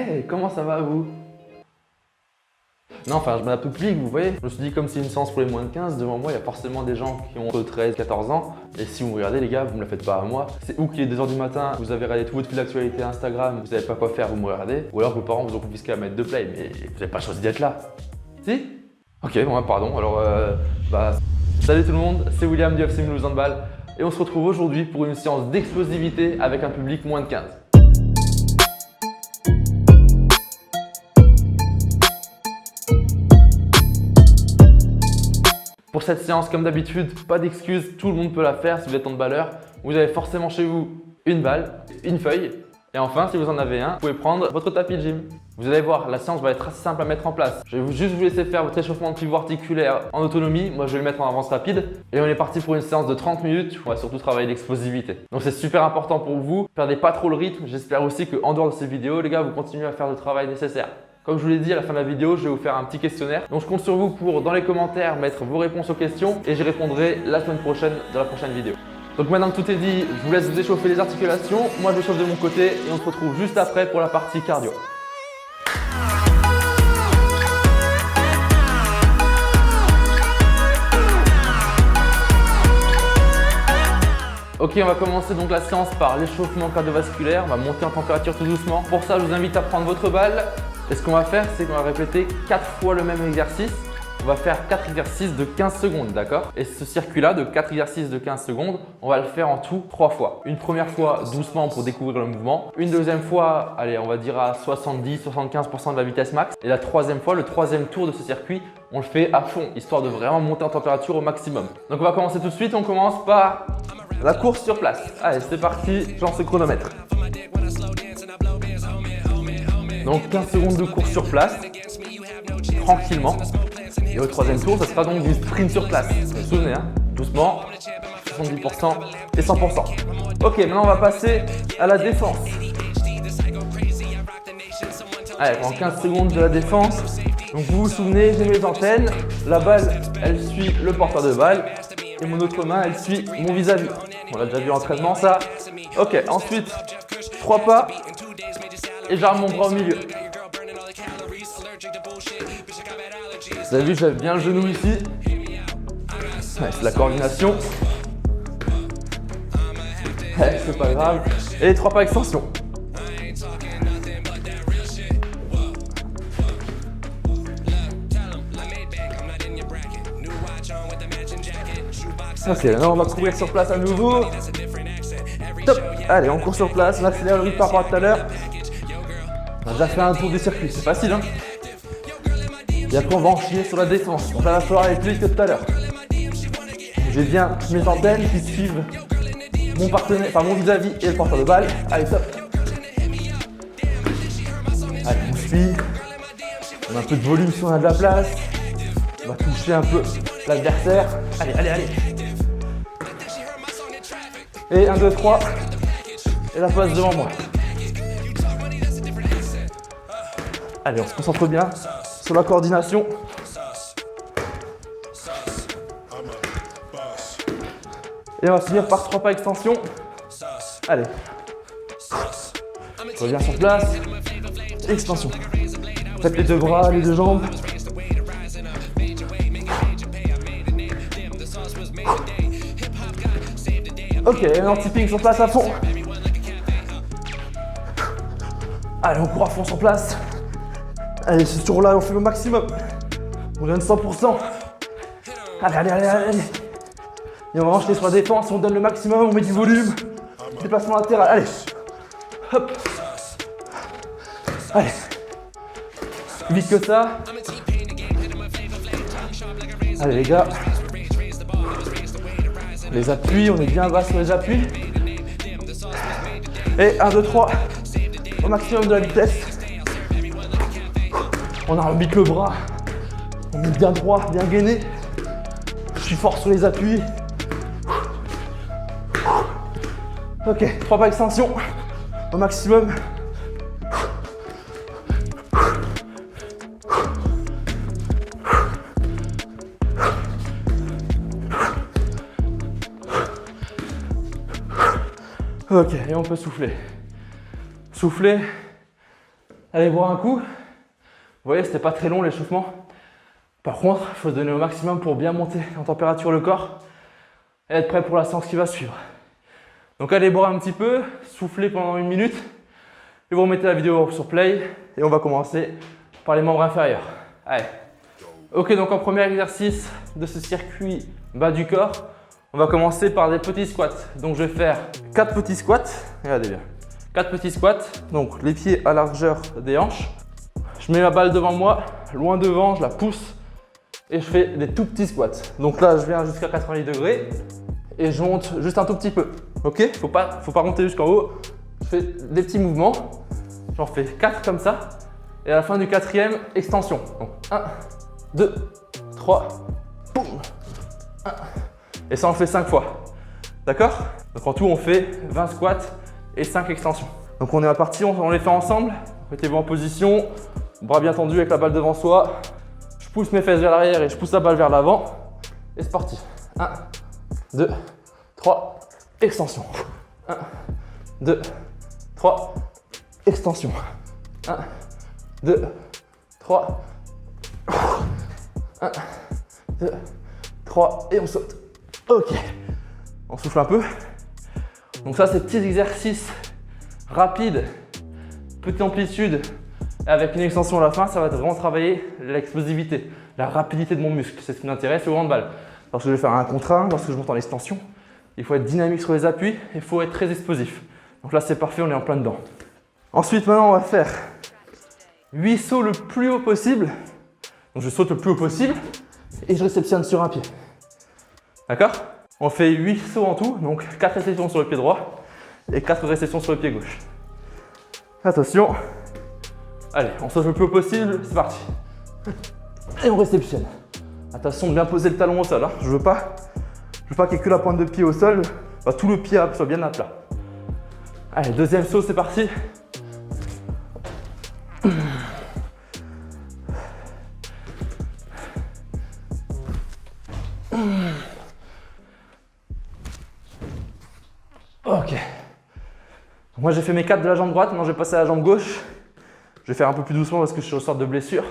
Hey, comment ça va vous? Non, enfin, je m'adapte au public, vous voyez. Je me suis dit, comme c'est une séance pour les moins de 15, devant moi, il y a forcément des gens qui ont entre 13 et 14 ans. Et si vous me regardez, les gars, vous me la faites pas à moi. C'est ou qu'il est 2h du matin, vous avez regardé tout votre fil d'actualité Instagram, vous savez pas quoi faire, vous me regardez. Ou alors vos parents vous ont confisqué la mettre de play, mais vous n'avez pas choisi d'être là. Si? Ok, bon, pardon. Alors, salut tout le monde, c'est William du FC Mulhouse Handball. Et on se retrouve aujourd'hui pour une séance d'explosivité avec un public moins de 15. Pour cette séance, comme d'habitude, pas d'excuses, tout le monde peut la faire si vous êtes handballeur. Vous avez forcément chez vous une balle, une feuille. Et enfin, si vous en avez un, vous pouvez prendre votre tapis de gym. Vous allez voir, la séance va être assez simple à mettre en place. Je vais juste vous laisser faire votre échauffement de pivot articulaire en autonomie. Moi, je vais le mettre en avance rapide. Et on est parti pour une séance de 30 minutes. On va surtout travailler l'explosivité. Donc, c'est super important pour vous. Perdez pas trop le rythme. J'espère aussi qu'en dehors de ces vidéos, les gars, vous continuez à faire le travail nécessaire. Comme je vous l'ai dit à la fin de la vidéo, je vais vous faire un petit questionnaire. Donc je compte sur vous pour, dans les commentaires, mettre vos réponses aux questions et j'y répondrai la semaine prochaine dans la prochaine vidéo. Donc maintenant que tout est dit, je vous laisse vous échauffer les articulations. Moi je chauffe de mon côté et on se retrouve juste après pour la partie cardio. Ok, on va commencer donc la séance par l'échauffement cardiovasculaire. On va monter en température tout doucement. Pour ça, je vous invite à prendre votre balle. Et ce qu'on va faire, c'est qu'on va répéter 4 fois le même exercice. On va faire 4 exercices de 15 secondes, d'accord? Et ce circuit-là de 4 exercices de 15 secondes, on va le faire en tout 3 fois. Une première fois doucement pour découvrir le mouvement. Une deuxième fois, allez, on va dire à 70-75% de la vitesse max. Et la troisième fois, le troisième tour de ce circuit, on le fait à fond, histoire de vraiment monter en température au maximum. Donc on va commencer tout de suite. On commence par la course sur place. Allez, c'est parti, je lance le chronomètre. Donc 15 secondes de course sur place, tranquillement. Et au troisième tour, ça sera donc du sprint sur place. Vous vous souvenez, hein? Doucement, 70% et 100%. Ok, maintenant on va passer à la défense. Allez, pendant 15 secondes de la défense. Donc vous vous souvenez, j'ai mes antennes. La balle, elle suit le porteur de balle. Et mon autre main, elle suit mon vis-à-vis. On l'a déjà vu en entraînement, ça. Ok, ensuite, 3 pas. Et j'arme mon bras au milieu. Vous avez vu, j'avais bien le genou ici. Ouais, c'est la coordination. Ouais, c'est pas grave. Et 3 pas extension. Ok, maintenant on va courir sur place à nouveau. Top. Allez, on court sur place, on accélère le rythme par rapport à tout à l'heure. On a déjà fait un tour du circuit, c'est facile, hein. Et après on va enchaîner sur la défense. Donc là, il va falloir aller plus vite que tout à l'heure. J'ai bien mes antennes qui suivent mon partenaire, enfin mon vis-à-vis et le porteur de balle. Allez, top. Allez, on suit. On a un peu de volume si on a de la place. On va toucher un peu l'adversaire. Allez, allez, allez. Et 1, 2, 3. Et la passe devant moi. Allez, on se concentre bien sur la coordination. Et on va finir par 3 pas extension. Allez. Reviens sur place. Extension. Faites les deux bras, les deux jambes. Ok, un tipping sur place à fond. Allez, on court à fond sur place. Allez, ce tour-là, on fait le maximum. On donne 100%. Allez, allez, allez, allez. Et on va enchaîner sur la défense, on donne le maximum, on met du volume. Déplacement latéral, allez. Hop. Allez. Plus vite que ça. Allez les gars. Les appuis, on est bien bas sur les appuis. Et 1, 2, 3. Au maximum de la vitesse. On arbitre le bras. On est bien droit, bien gainé. Je suis fort sur les appuis. Ok, 3 pas extension. Au maximum. Ok, et on peut souffler. Souffler. Allez boire un coup. Vous voyez, c'était pas très long l'échauffement. Par contre, il faut se donner au maximum pour bien monter en température le corps et être prêt pour la séance qui va suivre. Donc allez boire un petit peu, soufflez pendant 1 minute et vous remettez la vidéo sur play et on va commencer par les membres inférieurs. Allez. Ok, donc en premier exercice de ce circuit bas du corps, on va commencer par des petits squats. Donc je vais faire 4 petits squats. Regardez bien. 4 petits squats, donc les pieds à largeur des hanches. Je mets ma balle devant moi, loin devant, je la pousse et je fais des tout petits squats. Donc là, je viens jusqu'à 90 degrés et je monte juste un tout petit peu. Ok, faut pas monter jusqu'en haut. Je fais des petits mouvements. J'en fais 4 comme ça. Et à la fin du 4e, extension. Donc 1, 2, 3, boum. 1. Et ça, on le fait 5 fois. D'accord? Donc en tout, on fait 20 squats et 5 extensions. Donc on est parti, on les fait ensemble. Mettez-vous en position, bras bien tendus avec la balle devant soi. Je pousse mes fesses vers l'arrière et je pousse la balle vers l'avant. Et c'est parti. 1, 2, 3, extension. 1, 2, 3, extension. 1, 2, 3. 1, 2, 3 et on saute. Ok. On souffle un peu. Donc ça, c'est petits exercices rapides, petite amplitude, avec une extension à la fin, ça va vraiment travailler l'explosivité, la rapidité de mon muscle. C'est ce qui m'intéresse au handball. Lorsque je vais faire un contre 1, lorsque je monte en extension, il faut être dynamique sur les appuis, il faut être très explosif. Donc là, c'est parfait, on est en plein dedans. Ensuite, maintenant, on va faire 8 sauts le plus haut possible. Donc je saute le plus haut possible et je réceptionne sur un pied. D'accord? On fait 8 sauts en tout, donc 4 réceptions sur le pied droit et 4 réceptions sur le pied gauche. Attention. Allez, on saute le plus haut possible, c'est parti. Et on réceptionne. Attention de bien poser le talon au sol. Hein. Je veux pas qu'il y ait que la pointe de pied au sol. Bah, tout le pied soit bien à plat. Allez, deuxième saut, c'est parti. Ok. Moi j'ai fait mes 4 de la jambe droite, maintenant je vais passer à la jambe gauche. Je vais faire un peu plus doucement parce que je suis en sorte de blessure.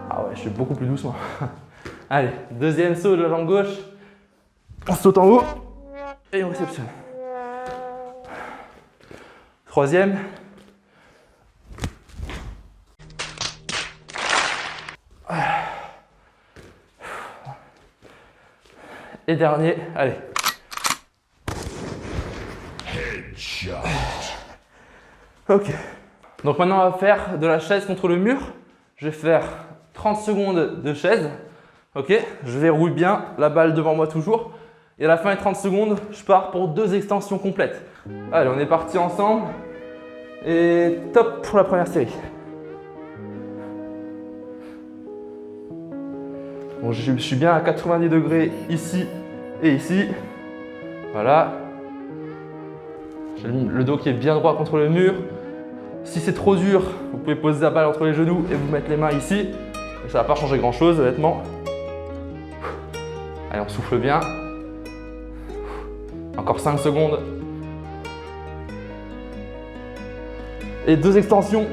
Ah ouais, je fais beaucoup plus doucement. Allez, deuxième saut de la jambe gauche. On saute en haut et on réceptionne. Troisième. Et dernier, allez. Ok. Donc maintenant, on va faire de la chaise contre le mur. Je vais faire 30 secondes de chaise. Ok. Je verrouille bien la balle devant moi toujours. Et à la fin des 30 secondes, je pars pour 2 extensions complètes. Allez, on est parti ensemble. Et top pour la première série. Bon, je suis bien à 90 degrés ici et ici. Voilà. J'ai le dos qui est bien droit contre le mur. Si c'est trop dur, vous pouvez poser la balle entre les genoux et vous mettre les mains ici. Et ça ne va pas changer grand chose, honnêtement. Allez, on souffle bien. Encore 5 secondes. Et 2 extensions.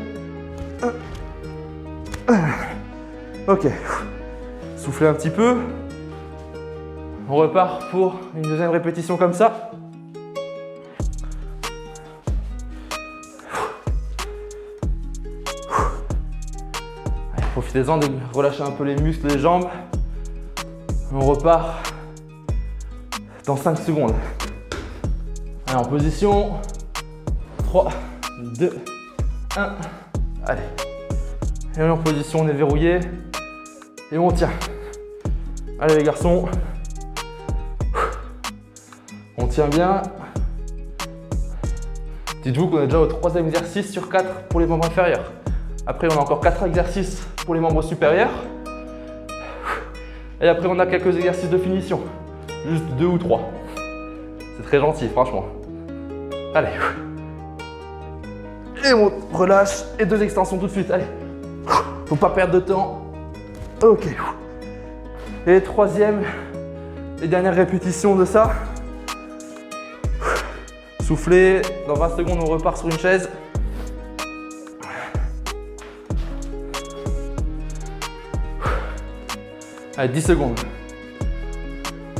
Ok. Soufflez un petit peu. On repart pour une deuxième répétition comme ça. Allez, profitez-en de relâcher un peu les muscles, les jambes. On repart dans 5 secondes. Allez, en position. 3, 2, 1. Allez. Et on est en position, on est verrouillé. Et on tient. Allez les garçons. On tient bien. Dites-vous qu'on est déjà au 3e exercice sur 4 pour les membres inférieurs. Après, on a encore 4 exercices pour les membres supérieurs. Et après, on a quelques exercices de finition. Juste 2 ou 3. C'est très gentil, franchement. Allez. Et on relâche. Et 2 extensions tout de suite. Allez. Faut pas perdre de temps. Ok. Et 3e et dernière répétition de ça. soufflez. Dans 20 secondes, on repart sur une chaise. Allez, 10 secondes.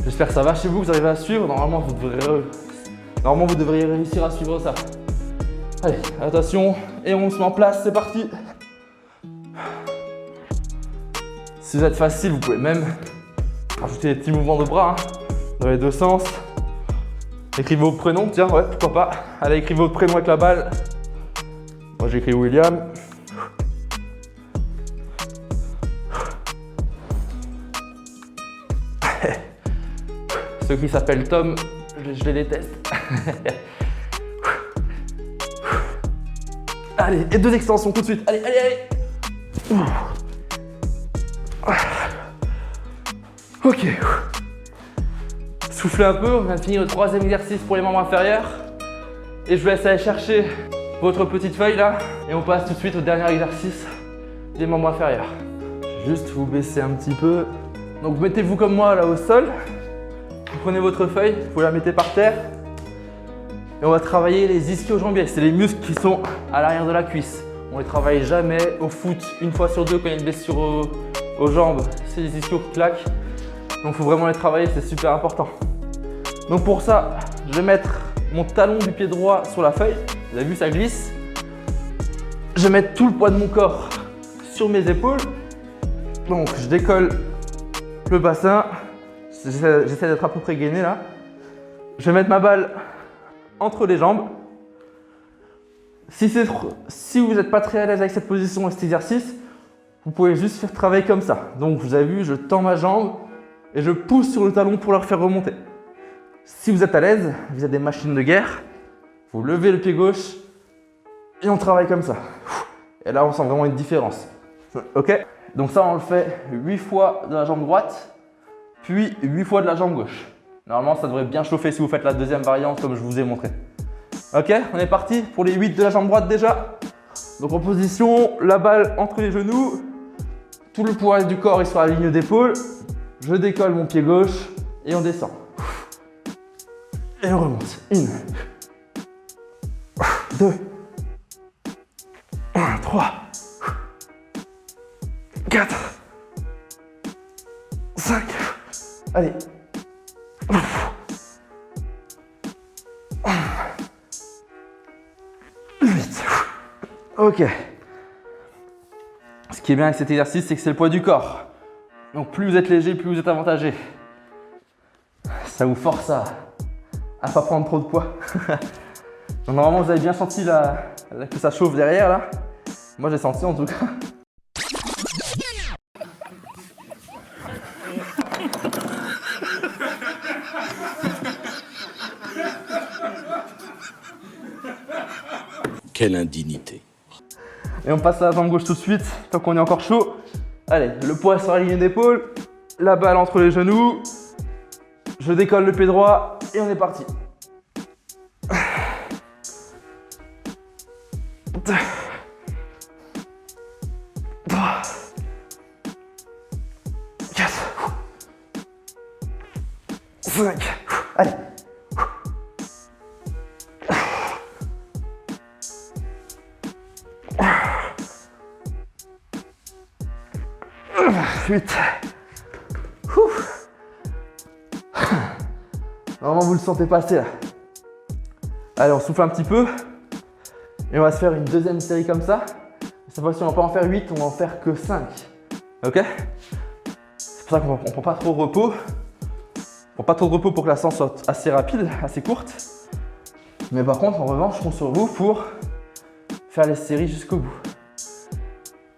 J'espère que ça va chez vous, que vous arrivez à suivre. Normalement, vous devriez réussir à suivre ça. Allez, attention, et on se met en place, c'est parti. Si vous êtes facile, vous pouvez même rajouter des petits mouvements de bras dans les deux sens. Écrivez votre prénom, tiens, ouais, pourquoi pas. Allez, écrivez votre prénom avec la balle. Moi, j'écris William. Ceux qui s'appellent Tom, je les déteste. Allez, et 2 extensions tout de suite. Allez, allez, allez. Ok. Soufflez un peu, on vient de finir le 3e exercice pour les membres inférieurs. Et je vous laisse aller chercher votre petite feuille là. Et on passe tout de suite au dernier exercice des membres inférieurs. Juste vous baisser un petit peu. Donc mettez-vous comme moi là au sol. Vous prenez votre feuille, vous la mettez par terre. Et on va travailler les ischio-jambiers. C'est les muscles qui sont à l'arrière de la cuisse. On ne les travaille jamais au foot. Une fois sur deux quand il y a une blessure aux jambes, c'est les ischios qui claquent. Donc il faut vraiment les travailler, c'est super important. Donc pour ça, je vais mettre mon talon du pied droit sur la feuille. Vous avez vu, ça glisse. Je vais mettre tout le poids de mon corps sur mes épaules. Donc je décolle le bassin. J'essaie d'être à peu près gainé là. Je vais mettre ma balle entre les jambes. Si vous n'êtes pas très à l'aise avec cette position et cet exercice, vous pouvez juste faire travailler comme ça. Donc vous avez vu, je tends ma jambe et je pousse sur le talon pour la faire remonter. Si vous êtes à l'aise, vous avez des machines de guerre, vous levez le pied gauche et on travaille comme ça. Et là, on sent vraiment une différence. Ok? Donc ça, on le fait 8 fois de la jambe droite, puis 8 fois de la jambe gauche. Normalement, ça devrait bien chauffer si vous faites la deuxième variante comme je vous ai montré. Ok, on est parti pour les 8 de la jambe droite déjà. Donc en position, la balle entre les genoux, tout le poids du corps est sur la ligne d'épaule. Je décolle mon pied gauche et on descend. Et on remonte. 1, 2, 3, 4, 5. Allez. 8. Ok. Ce qui est bien avec cet exercice, c'est que c'est le poids du corps. Donc plus vous êtes léger, plus vous êtes avantagé. Ça vous force à ne pas prendre trop de poids. Donc normalement, vous avez bien senti que ça chauffe derrière là. Moi, j'ai senti en tout cas. Quelle indignité. Et on passe à la jambe gauche tout de suite, tant qu'on est encore chaud. Allez, le poids sur la ligne d'épaule, la balle entre les genoux. Je décolle le pied droit et on est parti. 2, 3, 4, 5. Allez. 8. Normalement, vous le sentez passer là. Allez, on souffle un petit peu. Et on va se faire une deuxième série comme ça. Cette fois-ci, on va pas en faire 8, on va en faire que 5. Ok? C'est pour ça qu'on ne prend pas trop de repos. On prend pas trop de repos pour que la séance soit assez rapide, assez courte. Mais par contre, en revanche, je compte sur vous pour faire les séries jusqu'au bout.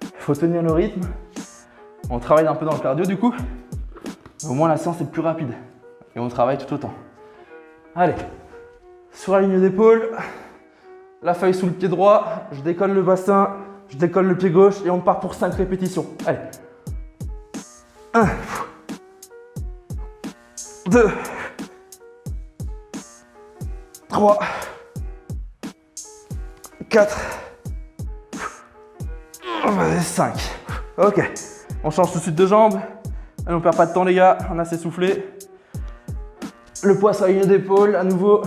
Il faut tenir le rythme. On travaille un peu dans le cardio du coup. Au moins la séance est plus rapide. Et on travaille tout autant. Allez, sur la ligne d'épaule, la feuille sous le pied droit, je décolle le bassin, je décolle le pied gauche et on part pour 5 répétitions. Allez. 1, 2, 3, 4, 5. Ok. On change tout de suite de jambe. Allez, on perd pas de temps les gars, on a assez soufflé. Le poids sur la ligne d'épaule à nouveau.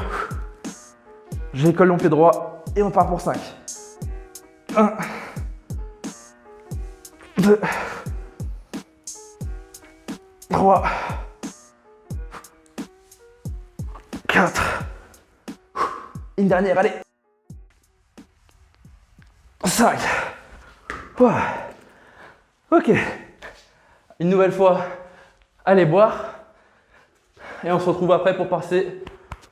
J'écolle mon pied droit et on part pour 5. 1, 2, 3, 4. Une dernière, allez. 5. Ok. Une nouvelle fois, allez boire. Et on se retrouve après pour passer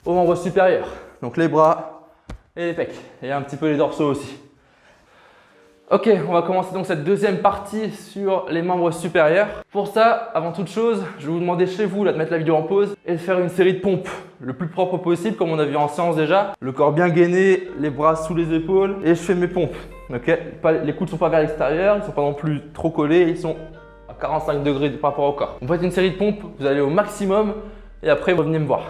aux membres supérieurs. Donc les bras et les pecs. Et un petit peu les dorsaux aussi. Ok, on va commencer donc cette deuxième partie sur les membres supérieurs. Pour ça, avant toute chose, je vais vous demander chez vous là, de mettre la vidéo en pause et de faire une série de pompes le plus propre possible, comme on a vu en séance déjà. Le corps bien gainé, les bras sous les épaules et je fais mes pompes. Ok, les coudes ne sont pas vers l'extérieur, ils ne sont pas non plus trop collés, ils sont à 45 degrés par rapport au corps. Vous faites une série de pompes, vous allez au maximum et après vous revenez me voir.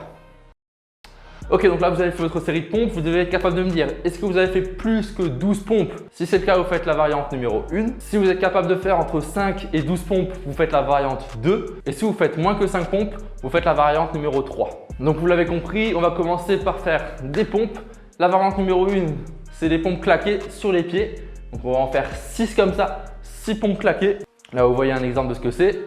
Ok, donc là vous avez fait votre série de pompes, vous devez être capable de me dire est-ce que vous avez fait plus que 12 pompes? Si c'est le cas, vous faites la variante numéro 1. Si vous êtes capable de faire entre 5 et 12 pompes, vous faites la variante 2. Et si vous faites moins que 5 pompes, vous faites la variante numéro 3. Donc vous l'avez compris, on va commencer par faire des pompes. La variante numéro 1, c'est des pompes claquées sur les pieds. Donc on va en faire 6 comme ça, 6 pompes claquées. Là vous voyez un exemple de ce que c'est.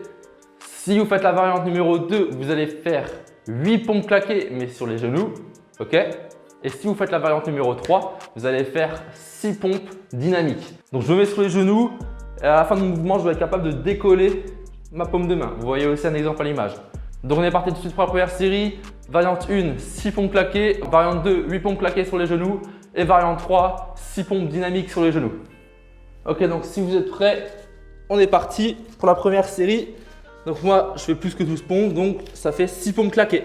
Si vous faites la variante numéro 2, vous allez faire 8 pompes claquées mais sur les genoux. Ok. Et si vous faites la variante numéro 3, vous allez faire 6 pompes dynamiques. Donc je me mets sur les genoux et à la fin du mouvement, je vais être capable de décoller ma paume de main. Vous voyez aussi un exemple à l'image. Donc on est parti tout de suite pour la première série. Variante 1, 6 pompes claquées. Variante 2, 8 pompes claquées sur les genoux. Et variante 3, 6 pompes dynamiques sur les genoux. Ok, donc si vous êtes prêts, on est parti pour la première série. Donc moi, je fais plus que 12 pompes, donc ça fait 6 pompes claquées.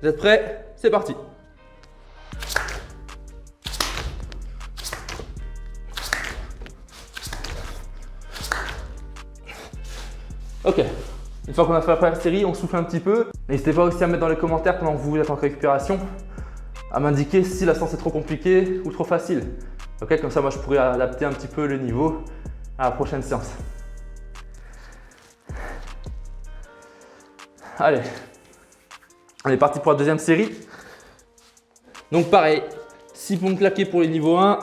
Vous êtes prêts? C'est parti. Ok, une fois qu'on a fait la première série, on souffle un petit peu. N'hésitez pas aussi à mettre dans les commentaires pendant que vous êtes en récupération, à m'indiquer si la séance est trop compliquée ou trop facile. Ok, comme ça moi je pourrais adapter un petit peu le niveau à la prochaine séance. Allez, on est parti pour la deuxième série. Donc pareil, 6 pompes claquées pour le niveau 1,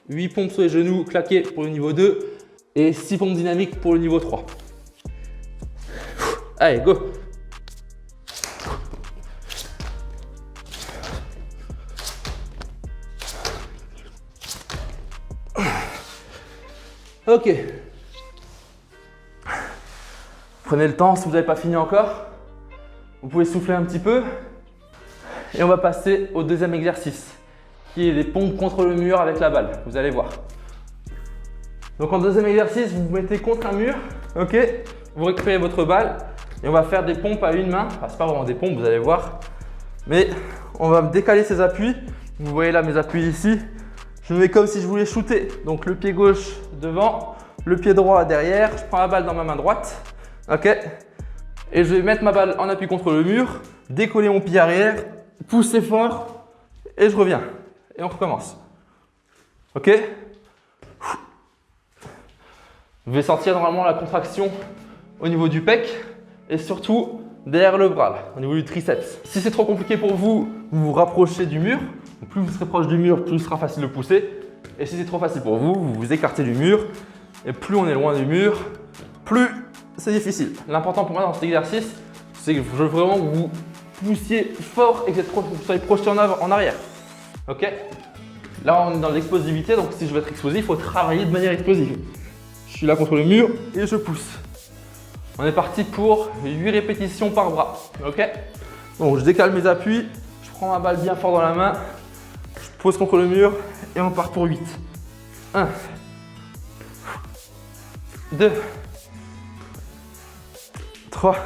8 pompes sur les genoux claquées pour le niveau 2 et 6 pompes dynamiques pour le niveau 3. Allez, go! Ok. Prenez le temps si vous n'avez pas fini encore. Vous pouvez souffler un petit peu. Et on va passer au deuxième exercice, qui est les pompes contre le mur avec la balle. Vous allez voir. Donc en deuxième exercice, vous vous mettez contre un mur. Ok. Vous récupérez votre balle. Et on va faire des pompes à une main. Enfin, ce n'est pas vraiment des pompes, vous allez voir. Mais on va décaler ses appuis. Vous voyez là mes appuis ici. Je me mets comme si je voulais shooter. Donc le pied gauche devant, le pied droit derrière. Je prends la balle dans ma main droite. Ok. Et je vais mettre ma balle en appui contre le mur, décoller mon pied arrière, pousser fort et je reviens. Et on recommence. Ok. Vous vais sentir normalement la contraction au niveau du pec. Et surtout derrière le bras, là, au niveau du triceps. Si c'est trop compliqué pour vous, vous vous rapprochez du mur. Donc plus vous serez proche du mur, plus ce sera facile de pousser. Et si c'est trop facile pour vous, vous vous écartez du mur. Et plus on est loin du mur, plus c'est difficile. L'important pour moi dans cet exercice, c'est que je veux vraiment que vous poussiez fort et que vous soyez projeté en arrière. Ok. Là, on est dans l'explosivité, donc si je veux être explosif, il faut travailler de manière explosive. Je suis là contre le mur et je pousse. On est parti pour 8 répétitions par bras. Ok. Donc je décale mes appuis, je prends ma balle bien fort dans la main, je pose contre le mur et on part pour 8. 1, 2, 3,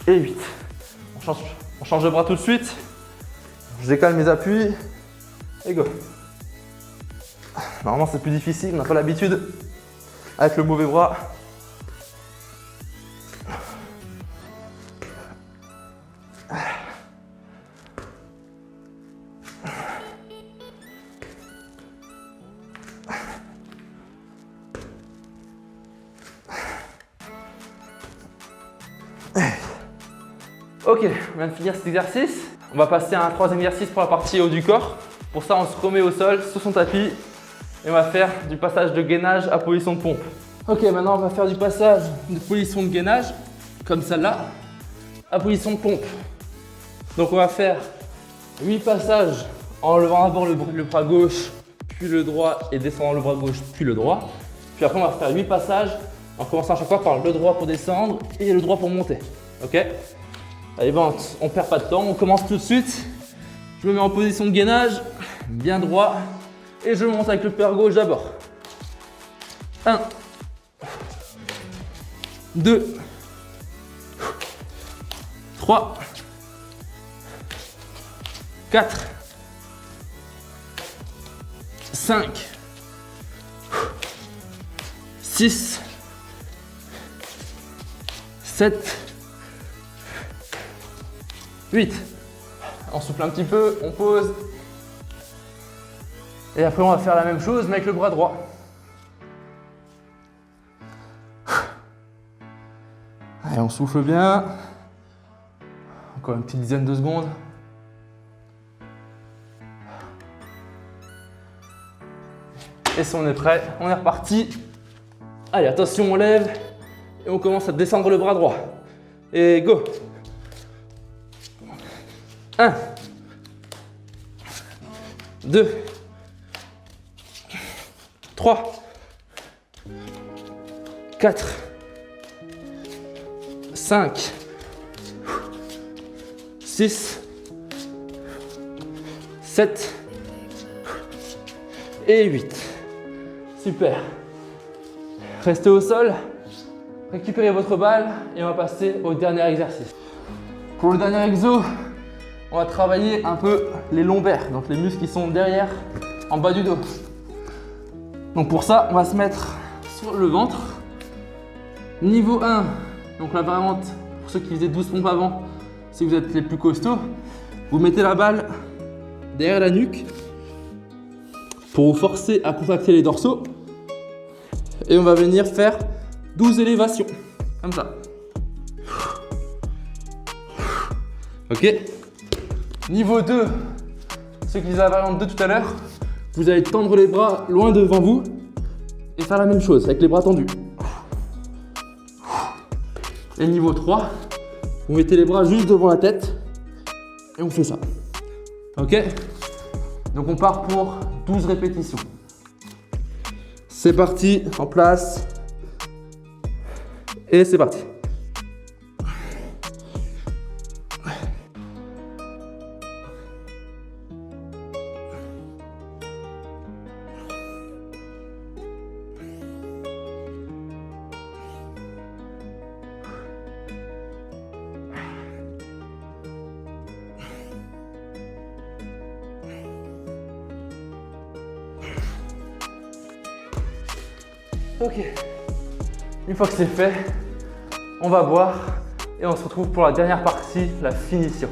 6 et 8. On change de bras tout de suite. Je décale mes appuis et go. Normalement c'est plus difficile, on n'a pas l'habitude avec le mauvais bras. Ok, on vient de finir cet exercice. On va passer à un troisième exercice pour la partie haut du corps. Pour ça, on se remet au sol sur son tapis et on va faire du passage de gainage à position de pompe. Ok, maintenant on va faire du passage de position de gainage, comme celle-là, à position de pompe. Donc on va faire 8 passages en levant d'abord le bras gauche, puis le droit et descendant le bras gauche, puis le droit. Puis après on va faire 8 passages en commençant à chaque fois par le droit pour descendre et le droit pour monter. Ok? Allez, bon, on perd pas de temps, on commence tout de suite. Je me mets en position de gainage, bien droit, et je monte avec le pied gauche d'abord. 1, 2, 3, 4, 5, 6, 7, 8. On souffle un petit peu, on pose. Et après, on va faire la même chose, mais avec le bras droit. Allez, on souffle bien. Encore une petite dizaine de secondes. Et si on est prêt, on est reparti. Allez, attention, on lève et on commence à descendre le bras droit. Et go! 1, 2, 3, 4, 5, 6, 7 et 8. Super. Restez au sol, récupérez votre balle et on va passer au dernier exercice. Pour le dernier exo, on va travailler un peu les lombaires, donc les muscles qui sont derrière, en bas du dos. Donc pour ça, on va se mettre sur le ventre. Niveau 1, donc la variante, pour ceux qui faisaient 12 pompes avant, si vous êtes les plus costauds, vous mettez la balle derrière la nuque pour vous forcer à contracter les dorsaux. Et on va venir faire 12 élévations, comme ça. Ok. Niveau 2, ceux qui faisaient la variante 2 tout à l'heure, vous allez tendre les bras loin devant vous et faire la même chose avec les bras tendus. Et niveau 3, vous mettez les bras juste devant la tête et on fait ça. Ok? Donc on part pour 12 répétitions. C'est parti, en place. Et c'est parti. Ok, une fois que c'est fait, on va boire et on se retrouve pour la dernière partie, la finition.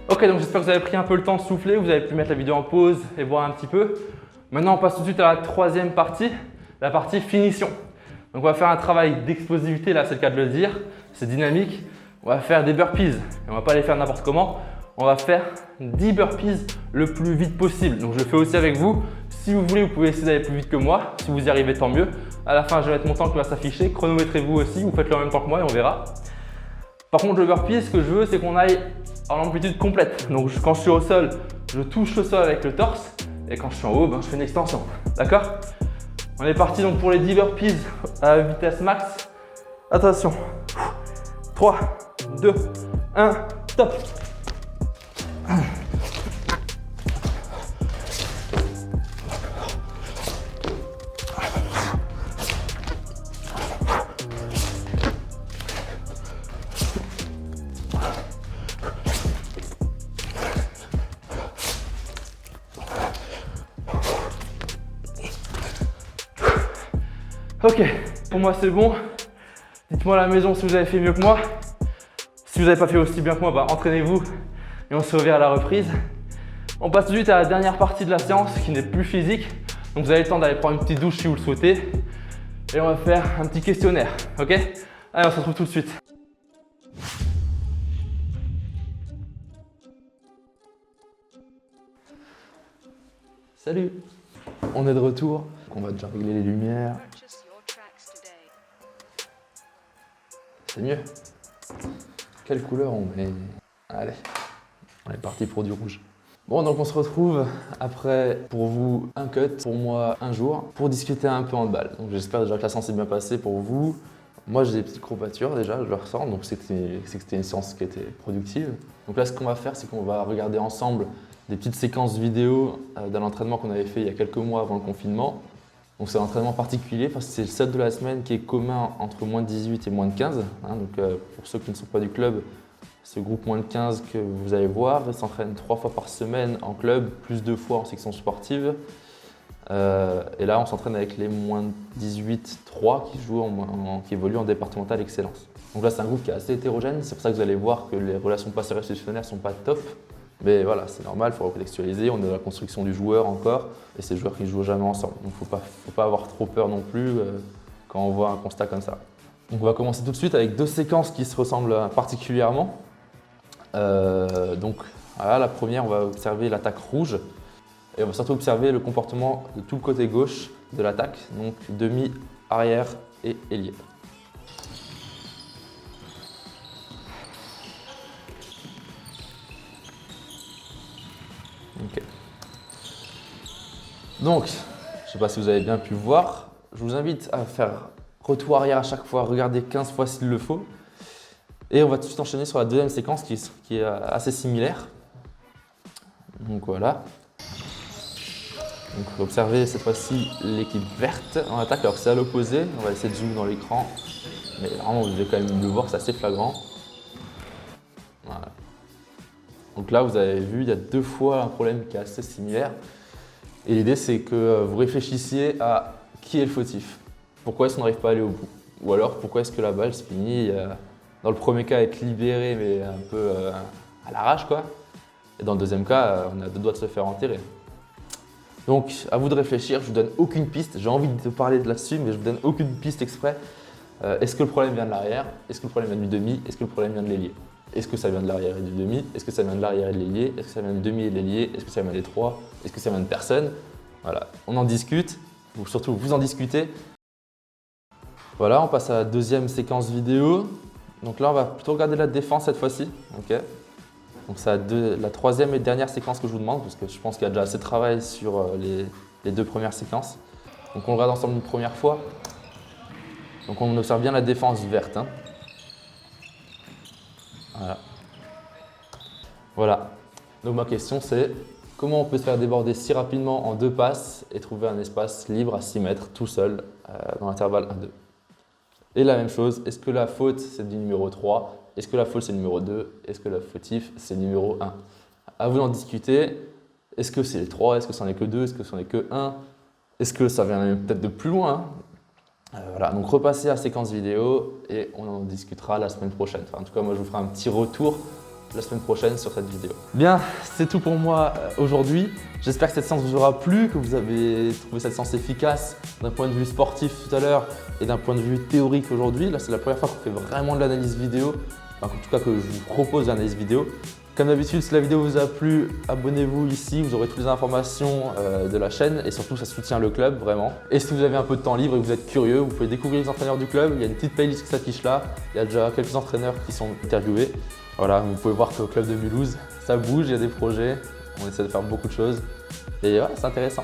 Ok, donc j'espère que vous avez pris un peu le temps de souffler, vous avez pu mettre la vidéo en pause et boire un petit peu. Maintenant, on passe tout de suite à la troisième partie, la partie finition. Donc on va faire un travail d'explosivité, là c'est le cas de le dire, c'est dynamique. On va faire des burpees, et on va pas les faire n'importe comment. On va faire 10 burpees le plus vite possible. Donc je le fais aussi avec vous. Si vous voulez, vous pouvez essayer d'aller plus vite que moi. Si vous y arrivez, tant mieux. À la fin, je vais mettre mon temps qui va s'afficher. Chronométrez-vous aussi, vous faites-le en même temps que moi et on verra. Par contre, le burpee, ce que je veux, c'est qu'on aille en amplitude complète. Donc quand je suis au sol, je touche le sol avec le torse. Et quand je suis en haut, je fais une extension. D'accord? On est parti donc pour les 10 burpees à vitesse max. Attention. 3, 2, 1, top. Ok, pour moi c'est bon. Dites-moi à la maison si vous avez fait mieux que moi. Si vous n'avez pas fait aussi bien que moi, entraînez-vous et on se reverra à la reprise. On passe tout de suite à la dernière partie de la séance qui n'est plus physique. Donc vous avez le temps d'aller prendre une petite douche si vous le souhaitez. Et on va faire un petit questionnaire, ok? Allez, on se retrouve tout de suite. Salut! On est de retour. On va déjà régler les lumières. C'est mieux. Quelle couleur on met? Allez, on est parti pour du rouge. Bon, donc on se retrouve après, pour vous, un cut, pour moi, un jour, pour discuter un peu handball. Donc j'espère déjà que la séance s'est bien passée pour vous. Moi, j'ai des petites courbatures déjà, je le ressens, donc c'est que c'était une séance qui était productive. Donc là, ce qu'on va faire, c'est qu'on va regarder ensemble des petites séquences vidéo d'un entraînement qu'on avait fait il y a quelques mois avant le confinement. Donc c'est un entraînement particulier parce que c'est le seul de la semaine qui est commun entre moins de 18 et moins de 15. Donc pour ceux qui ne sont pas du club, ce groupe moins de 15 que vous allez voir, il s'entraîne 3 fois par semaine en club, plus 2 fois en section sportive. Et là, on s'entraîne avec les moins de 18-3 qui évoluent en départemental excellence. Donc là, c'est un groupe qui est assez hétérogène. C'est pour ça que vous allez voir que les relations passeurs-réceptionnaires ne sont pas top. Mais voilà, c'est normal, il faut recontextualiser. On est dans la construction du joueur encore. Et c'est des joueurs qui ne jouent jamais ensemble. Donc il ne faut pas avoir trop peur non plus quand on voit un constat comme ça. Donc on va commencer tout de suite avec 2 séquences qui se ressemblent particulièrement. Donc voilà, la première, on va observer l'attaque rouge. Et on va surtout observer le comportement de tout le côté gauche de l'attaque, donc demi, arrière et ailier. Ok. Donc, je ne sais pas si vous avez bien pu voir, je vous invite à faire retour arrière à chaque fois, regarder 15 fois s'il le faut. Et on va tout de suite enchaîner sur la deuxième séquence qui est assez similaire. Donc voilà. Donc observez cette fois-ci l'équipe verte en attaque, alors que c'est à l'opposé. On va essayer de zoomer dans l'écran, mais vraiment vous devez quand même le voir, c'est assez flagrant. Voilà. Donc là vous avez vu, il y a 2 fois un problème qui est assez similaire. Et l'idée c'est que vous réfléchissiez à qui est le fautif. Pourquoi est-ce qu'on n'arrive pas à aller au bout? Ou alors pourquoi est-ce que la balle se finit dans le premier cas être libérée mais un peu à l'arrache quoi. Et dans le deuxième cas, on a 2 doigts de se faire enterrer. Donc, à vous de réfléchir, je ne vous donne aucune piste. J'ai envie de te parler de là-dessus, mais je ne vous donne aucune piste exprès. Est-ce que le problème vient de l'arrière? Est-ce que le problème vient du demi? Est-ce que le problème vient de l'ailier? Est-ce que ça vient de l'arrière et du demi? Est-ce que ça vient de l'arrière et de l'ailier? Est-ce que ça vient du demi et de l'ailier? Est-ce que ça vient des 3? Est-ce que ça vient de personne? Voilà, on en discute. Surtout, vous en discutez. Voilà, on passe à la deuxième séquence vidéo. Donc là, on va plutôt regarder la défense cette fois-ci. Okay. Donc c'est la troisième et dernière séquence que je vous demande, parce que je pense qu'il y a déjà assez de travail sur les 2 premières séquences. Donc on regarde ensemble une première fois. Donc on observe bien la défense verte. Voilà. Voilà. Donc ma question c'est, comment on peut se faire déborder si rapidement en 2 passes et trouver un espace libre à 6 mètres tout seul dans l'intervalle 1-2. Et la même chose, est-ce que la faute c'est du numéro 3? Est-ce que la faute c'est le numéro 2? Est-ce que la fautif c'est le numéro 1? À vous d'en discuter. Est-ce que c'est les 3? Est-ce que c'en est que 2? Est-ce que c'en est que 1? Est-ce que ça vient peut-être de plus loin? Voilà, donc repassez à la séquence vidéo et on en discutera la semaine prochaine. Enfin, en tout cas, moi je vous ferai un petit retour la semaine prochaine sur cette vidéo. Bien, c'est tout pour moi aujourd'hui. J'espère que cette séance vous aura plu, que vous avez trouvé cette séance efficace d'un point de vue sportif tout à l'heure et d'un point de vue théorique aujourd'hui. Là, c'est la première fois qu'on fait vraiment de l'analyse vidéo, enfin, en tout cas que je vous propose l'analyse vidéo. Comme d'habitude, si la vidéo vous a plu, abonnez-vous ici, vous aurez toutes les informations de la chaîne et surtout ça soutient le club vraiment. Et si vous avez un peu de temps libre et que vous êtes curieux, vous pouvez découvrir les entraîneurs du club. Il y a une petite playlist qui s'affiche là, il y a déjà quelques entraîneurs qui sont interviewés. Voilà, vous pouvez voir qu'au club de Mulhouse, ça bouge, il y a des projets, on essaie de faire beaucoup de choses et ouais, c'est intéressant.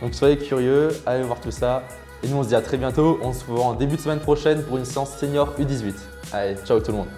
Donc soyez curieux, allez voir tout ça et nous on se dit à très bientôt. On se voit en début de semaine prochaine pour une séance senior U18. Allez, ciao tout le monde.